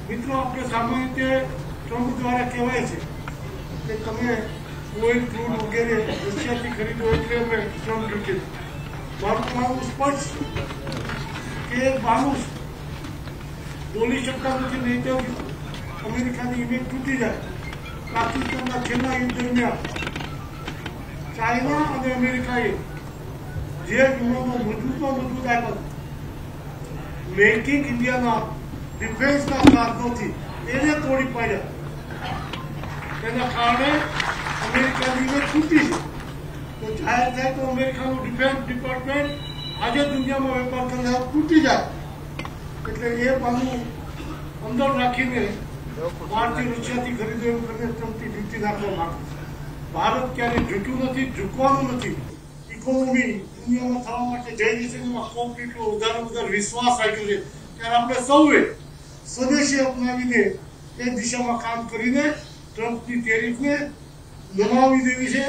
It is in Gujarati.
મિત્રો આપણે સામાન્ય રીતે ટ્રમ્પ દ્વારા કહેવાય છે કે તમે ઓઇલ ક્રૂડ વગેરે રશિયાથી ખરીદો એટલે અમે ટ્રમ્પ ડ્યુટી. મારું માનવું સ્પષ્ટ કે એક માણસ બોલી શકતા નથી, નહીં તો અમેરિકાની ઇમેજ તૂટી જાય. પાકિસ્તાનના છેલ્લા યુદ્ધ દરમિયાન ચાઇના અને અમેરિકાએ જે યુરોમાં મજબૂતમાં મજબૂત આપ્યા મેક ઇન ઇન્ડિયાના ડિફેન્સના સાધનોથી એને તોડી પાડ્યા. તેના કારણે અમેરિકાની ઇમેજ તૂટી છે. તો જાહેર થાય તો અમેરિકાનું ડિફેન્સ ડિપાર્ટમેન્ટ આજે દુનિયામાં વેપાર કરતા તૂટી જાય. એટલે એ બાજુ અંદર રાખીને ભારતીય રશિયાથી ખરીદો એમ કરીને ટ્રમ્પની ડ્યુટી નાખવા માંગે. ભારત ક્યારેય ઝૂક્યું નથી, ઝૂકવાનું નથી. ઇકોનોમી દુનિયામાં થવા માટે જઈ રહી છે, એમાં કોમ્પિટિવ વધારે વિશ્વાસ આવ્યો છે. ત્યારે આપણે સૌએ સ્વદેશી અપનાવીને એ દિશામાં કામ કરીને ટ્રમ્પની ટેરિફને નમાવી દેવી છે.